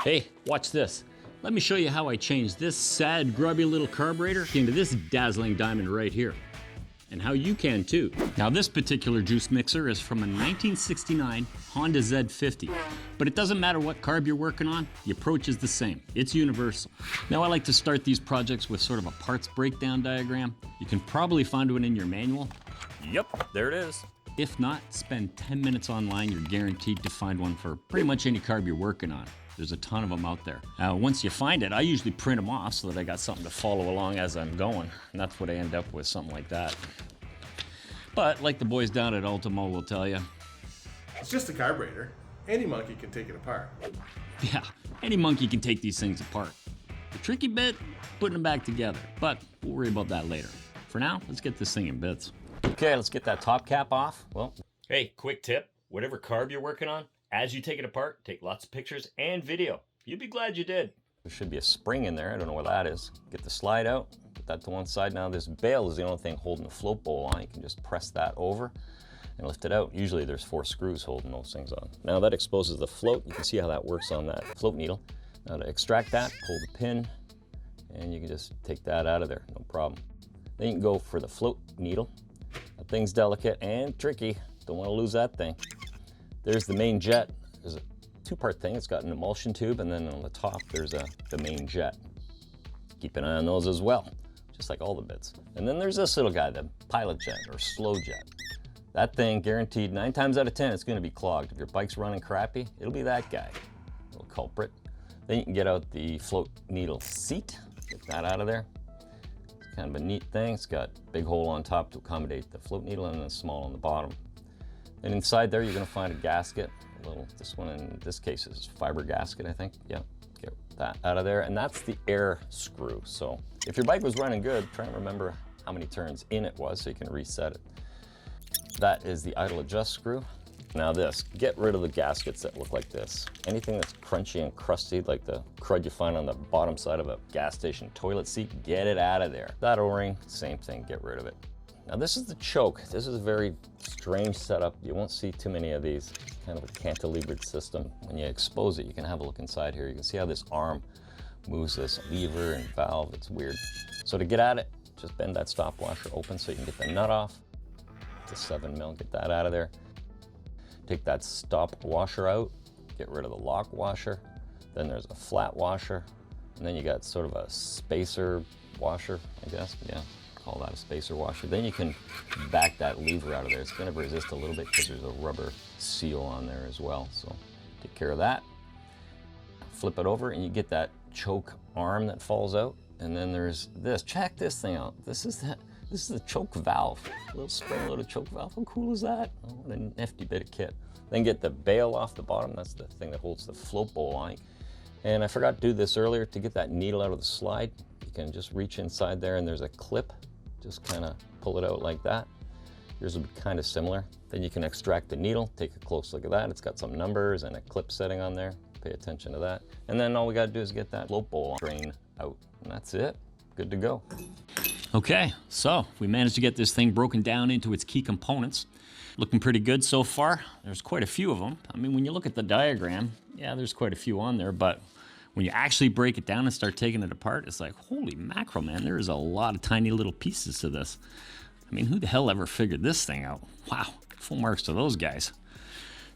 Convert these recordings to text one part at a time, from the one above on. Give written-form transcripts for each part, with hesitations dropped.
Hey, watch this. Let me show you how I changed this sad, grubby little carburetor into this dazzling diamond right here. And how you can too. Now this particular juice mixer is from a 1969 Honda Z50, but it doesn't matter what carb you're working on, the approach is the same. It's universal. Now I like to start these projects with sort of a parts breakdown diagram. You can probably find one in your manual. Yep, there it is. If not, spend 10 minutes online, you're guaranteed to find one for pretty much any carb you're working on. There's a ton of them out there. Now, once you find it, I usually print them off so that I got something to follow along as I'm going. And that's what I end up with, something like that. But like the boys down at Ultimo will tell you, it's just a carburetor. Any monkey can take it apart. yeah, any monkey can take these things apart. The tricky bit, putting them back together. But we'll worry about that later. For now, let's get this thing in bits. Okay, let's get that top cap off. Well, hey, quick tip. Whatever carb you're working on, as you take it apart, take lots of pictures and video. You'd be glad you did. There should be a spring in there. I don't know where that is. Get the slide out, put that to one side. Now this bail is the only thing holding the float bowl on. You can just press that over and lift it out. Usually there's 4 screws holding those things on. Now that exposes the float. You can see how that works on that float needle. Now to extract that, pull the pin, and you can just take that out of there, no problem. Then you can go for the float needle. That thing's delicate and tricky. Don't want to lose that thing. There's the main jet. There's a 2-part thing. It's got an emulsion tube, and then on the top there's the main jet. Keep an eye on those as well, just like all the bits. And then there's this little guy, the pilot jet or slow jet. That thing, guaranteed 9 times out of 10, it's going to be clogged. If your bike's running crappy, it'll be that guy, little culprit. Then you can get out the float needle seat, get that out of there. It's kind of a neat thing. It's got a big hole on top to accommodate the float needle and then small on the bottom. And inside there, you're going to find a gasket. This one in this case is fiber gasket, I think. Yeah, get that out of there. And that's the air screw. So if your bike was running good, try and remember how many turns in it was so you can reset it. That is the idle adjust screw. Now this, get rid of the gaskets that look like this. Anything that's crunchy and crusty, like the crud you find on the bottom side of a gas station toilet seat, get it out of there. That O-ring, same thing, get rid of it. Now this is the choke. This is a very strange setup. You won't see too many of these. Kind of a cantilevered system. When you expose it, you can have a look inside here. You can see how this arm moves this lever and valve. It's weird. So to get at it, just bend that stop washer open so you can get the nut off. It's a 7mm, get that out of there. Take that stop washer out, get rid of the lock washer. Then there's a flat washer. And then you got sort of a spacer washer, I guess, yeah. Call that a spacer washer. Then you can back that lever out of there. It's going to resist a little bit because there's a rubber seal on there as well. So take care of that. Flip it over and you get that choke arm that falls out. And then there's this. Check this thing out. This is the choke valve. A little spring-loaded choke valve. How cool is that? Oh, what a nifty bit of kit. Then get the bail off the bottom. That's the thing that holds the float bowl on. And I forgot to do this earlier. To get that needle out of the slide, you can just reach inside there and there's a clip. Just kind of pull it out like that. Yours will be kind of similar. Then you can extract the needle, take a close look at that. It's got some numbers and a clip setting on there. Pay attention to that. And then all we got to do is get that float bowl drain out. And that's it. Good to go. Okay, so we managed to get this thing broken down into its key components. Looking pretty good so far. There's quite a few of them. I mean, when you look at the diagram, yeah, there's quite a few on there, but when you actually break it down and start taking it apart, it's like, holy mackerel, man, there is a lot of tiny little pieces to this. I mean, who the hell ever figured this thing out? Wow, full marks to those guys.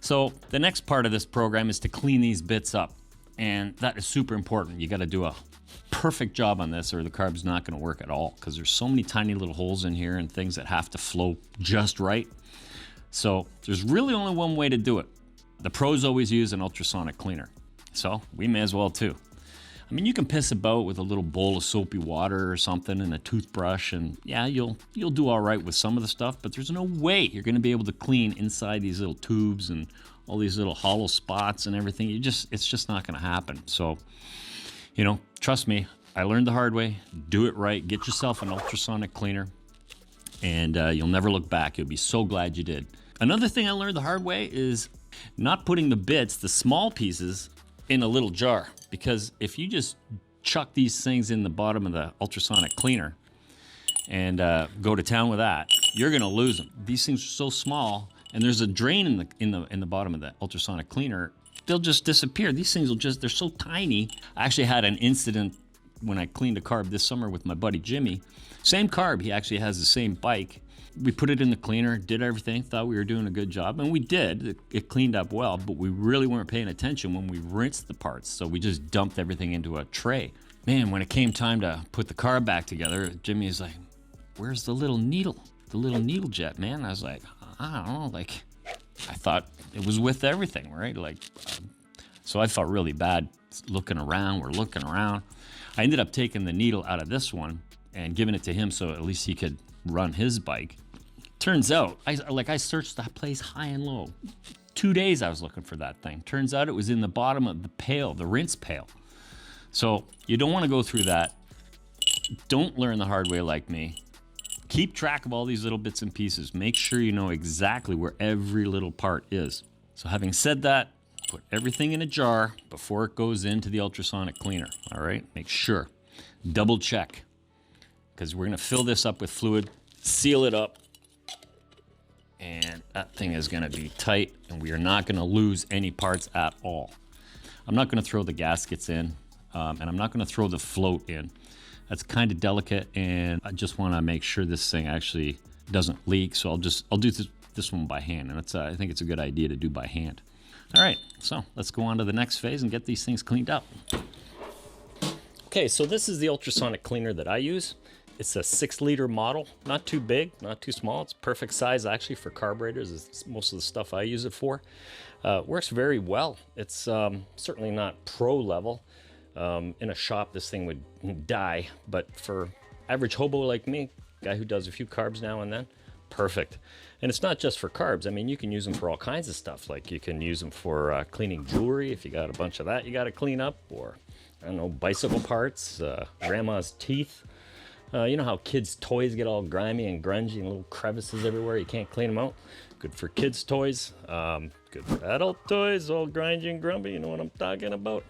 So the next part of this program is to clean these bits up. And that is super important. You got to do a perfect job on this or the carb's not going to work at all because there's so many tiny little holes in here and things that have to flow just right. So there's really only one way to do it. The pros always use an ultrasonic cleaner. So we may as well too. I mean, you can piss about with a little bowl of soapy water or something and a toothbrush and yeah, you'll do all right with some of the stuff, but there's no way you're going to be able to clean inside these little tubes and all these little hollow spots and everything. It's just not going to happen. So, you know, trust me, I learned the hard way. Do it right. Get yourself an ultrasonic cleaner and you'll never look back. You'll be so glad you did. Another thing I learned the hard way is not putting the bits, the small pieces, in a little jar, because if you just chuck these things in the bottom of the ultrasonic cleaner and go to town with that, you're gonna lose them. These things are so small, and there's a drain in the bottom of the ultrasonic cleaner they'll just disappear. These things will just, they're so tiny. I actually had an incident when I cleaned a carb this summer with my buddy Jimmy. Same carb, he actually has the same bike. We put it in the cleaner, did everything, thought we were doing a good job, and we did. It cleaned up well, but we really weren't paying attention when we rinsed the parts, so we just dumped everything into a tray. Man, when it came time to put the carb back together, Jimmy is like, where's the little needle? The little needle jet, man. I was like, I don't know, like, I thought it was with everything, right? Like, so I felt really bad looking around. We're looking around. I ended up taking the needle out of this one and giving it to him so at least he could run his bike. Turns out, I searched the place high and low. 2 days I was looking for that thing. Turns out it was in the bottom of the pail, the rinse pail. So you don't want to go through that. Don't learn the hard way like me. Keep track of all these little bits and pieces. Make sure you know exactly where every little part is. So having said that, put everything in a jar before it goes into the ultrasonic cleaner, all right? Make sure. Double check, because we're gonna fill this up with fluid, seal it up, and that thing is gonna be tight, and we are not gonna lose any parts at all. I'm not gonna throw the gaskets in, and I'm not gonna throw the float in. That's kind of delicate, and I just wanna make sure this thing actually doesn't leak, so I'll do this one by hand, and I think it's a good idea to do by hand. All right, so let's go on to the next phase and get these things cleaned up. Okay, so this is the ultrasonic cleaner that I use. It's a 6-liter model, not too big, not too small. It's perfect size actually for carburetors. It's most of the stuff I use it for. Works very well. It's certainly not pro level. In a shop, this thing would die, but for average hobo like me, guy who does a few carbs now and then, perfect. And it's not just for carbs. I mean, you can use them for all kinds of stuff. Like you can use them for cleaning jewelry if you got a bunch of that you got to clean up, or I don't know, bicycle parts, grandma's teeth. You know how kids' toys get all grimy and grungy and little crevices everywhere, you can't clean them out? Good for kids' toys, good for adult toys, all grungy and grumpy, you know what I'm talking about.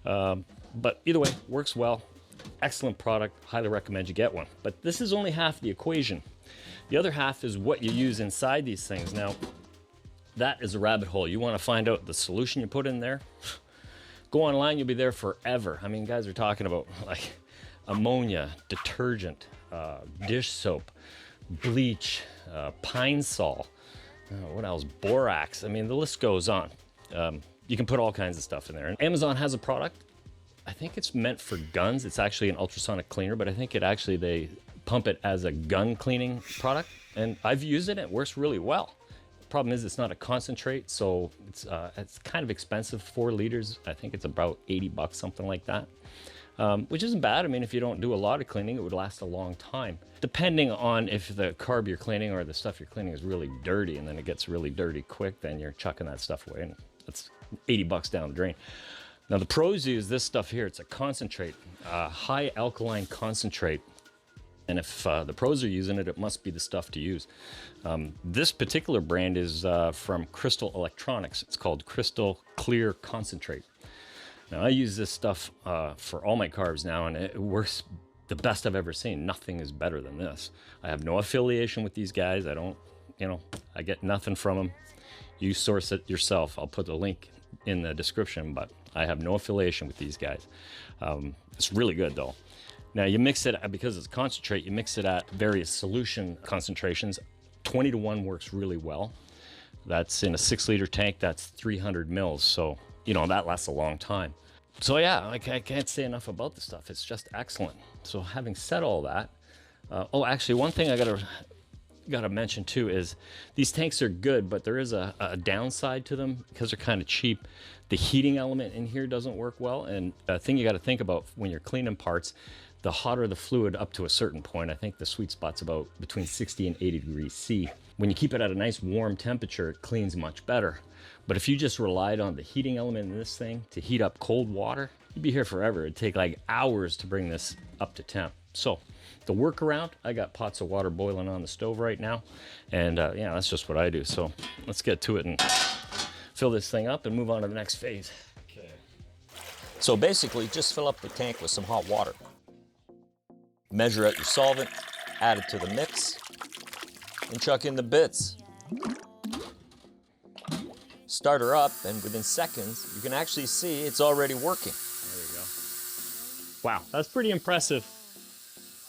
But either way, works well. Excellent product, highly recommend you get one. But this is only half the equation. The other half is what you use inside these things. Now, that is a rabbit hole. You want to find out the solution you put in there? Go online, you'll be there forever. I mean, guys are talking about like ammonia, detergent, dish soap, bleach, pine sol, what else? Borax. I mean, the list goes on. You can put all kinds of stuff in there. And Amazon has a product. I think it's meant for guns. It's actually an ultrasonic cleaner, but I think they pump it as a gun cleaning product. And I've used it, it works really well. The problem is it's not a concentrate, so it's kind of expensive, 4 liters. I think it's about $80, something like that. Which isn't bad. I mean, if you don't do a lot of cleaning, it would last a long time. Depending on if the carb you're cleaning or the stuff you're cleaning is really dirty, and then it gets really dirty quick, then you're chucking that stuff away, and that's $80 down the drain. Now the pros use this stuff here. It's a concentrate, high alkaline concentrate. And if the pros are using it, it must be the stuff to use. This particular brand is from Crystal Electronics. It's called Crystal Clear Concentrate. Now I use this stuff for all my carbs now, and it works the best I've ever seen. Nothing is better than this. I have no affiliation with these guys. I don't, I get nothing from them. You source it yourself. I'll put the link in the description, but I have no affiliation with these guys. It's really good though. Now you mix it, because it's concentrate, you mix it at various solution concentrations. 20-to-1 works really well. That's in a 6-liter tank, that's 300 mils. So, that lasts a long time. So yeah, I can't say enough about this stuff. It's just excellent. So having said all that, actually one thing I gotta mention too is these tanks are good, but there is a downside to them because they're kind of cheap. The heating element in here doesn't work well, and a thing you got to think about when you're cleaning parts, the hotter the fluid up to a certain point, I think the sweet spot's about between 60 and 80 degrees C. When you keep it at a nice warm temperature, it cleans much better. But if you just relied on the heating element in this thing to heat up cold water, you'd be here forever. It'd take like hours to bring this up to temp. So the workaround, I got pots of water boiling on the stove right now. And yeah, that's just what I do. So let's get to it and fill this thing up and move on to the next phase. Okay. So basically, just fill up the tank with some hot water. Measure out your solvent, add it to the mix, and chuck in the bits. Start her up, and within seconds, you can actually see it's already working. There you go. Wow, that's pretty impressive.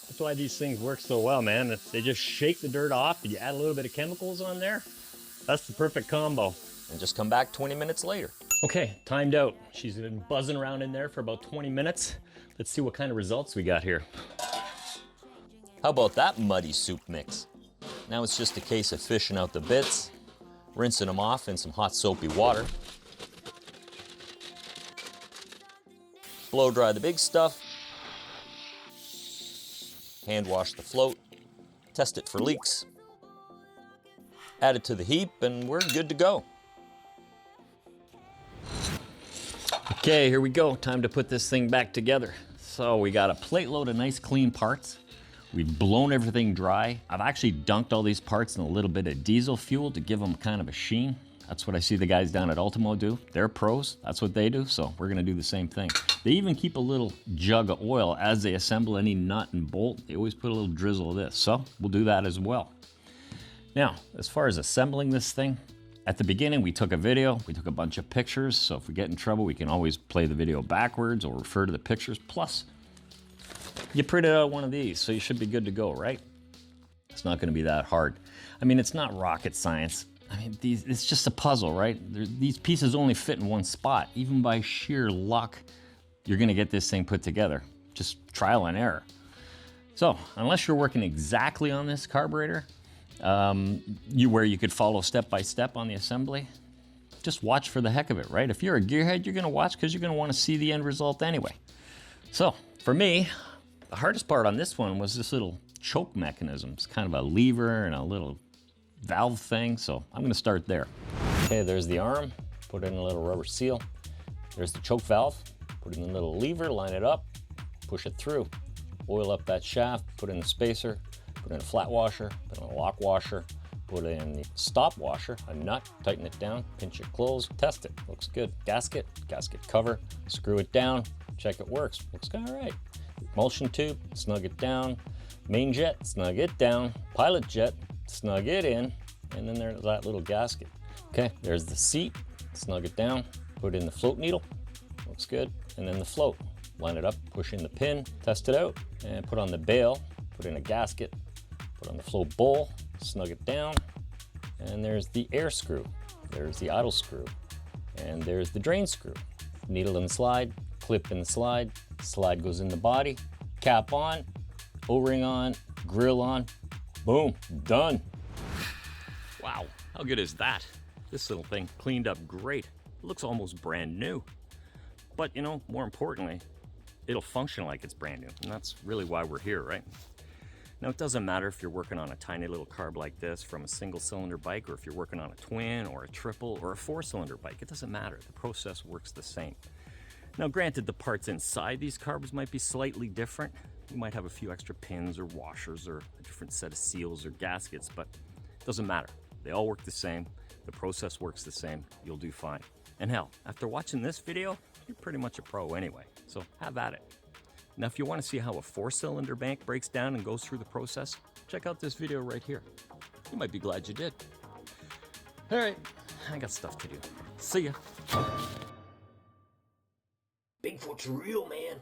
That's why these things work so well, man. They just shake the dirt off, and you add a little bit of chemicals on there. That's the perfect combo. And just come back 20 minutes later. Okay, timed out. She's been buzzing around in there for about 20 minutes. Let's see what kind of results we got here. How about that muddy soup mix? Now it's just a case of fishing out the bits, rinsing them off in some hot soapy water. Blow dry the big stuff. Hand wash the float. Test it for leaks. Add it to the heap and we're good to go. Okay, here we go. Time to put this thing back together. So we got a plate load of nice clean parts. We've blown everything dry. I've actually dunked all these parts in a little bit of diesel fuel to give them kind of a sheen. That's what I see the guys down at Ultimo do. They're pros, that's what they do, so we're gonna do the same thing. They even keep a little jug of oil as they assemble any nut and bolt. They always put a little drizzle of this, so we'll do that as well. Now, as far as assembling this thing, at the beginning we took a video, we took a bunch of pictures, so if we get in trouble we can always play the video backwards or refer to the pictures. Plus, you printed out one of these, so you should be good to go, right? It's not gonna be that hard. I mean, it's not rocket science. I mean, it's just a puzzle, right? These pieces only fit in one spot. Even by sheer luck, you're gonna get this thing put together. Just trial and error. So, unless you're working exactly on this carburetor, where you could follow step by step on the assembly, just watch for the heck of it, right? If you're a gearhead, you're gonna watch because you're gonna wanna see the end result anyway. So, for me, the hardest part on this one was this little choke mechanism. It's kind of a lever and a little valve thing, so I'm gonna start there. Okay, there's the arm, put in a little rubber seal. There's the choke valve, put in a little lever, line it up, push it through. Oil up that shaft, put in the spacer, put in a flat washer, put in a lock washer, put in the stop washer, a nut, tighten it down, pinch it closed, test it, looks good. Gasket cover, screw it down, check it works, looks all right. Emulsion tube, snug it down. Main jet, snug it down. Pilot jet, snug it in. And then there's that little gasket. Okay, there's the seat, snug it down. Put in the float needle, looks good. And then the float, line it up, push in the pin, test it out. And put on the bail, put in a gasket, put on the float bowl, snug it down. And there's the air screw. There's the idle screw. And there's the drain screw. Needle and slide, clip and slide. Slide goes in the body, cap on, O-ring on, grill on, boom, done. Wow, how good is that? This little thing cleaned up great. It looks almost brand new. But you know, more importantly, it'll function like it's brand new. And that's really why we're here, right? Now, it doesn't matter if you're working on a tiny little carb like this from a single cylinder bike, or if you're working on a twin or a triple or a 4-cylinder bike. It doesn't matter, the process works the same. Now, granted, the parts inside these carbs might be slightly different. You might have a few extra pins or washers or a different set of seals or gaskets, but it doesn't matter. They all work the same. The process works the same. You'll do fine. And hell, after watching this video, you're pretty much a pro anyway, so have at it. Now, if you want to see how a 4-cylinder bank breaks down and goes through the process, check out this video right here. You might be glad you did. All right, I got stuff to do. See ya. Bigfoot's real, man.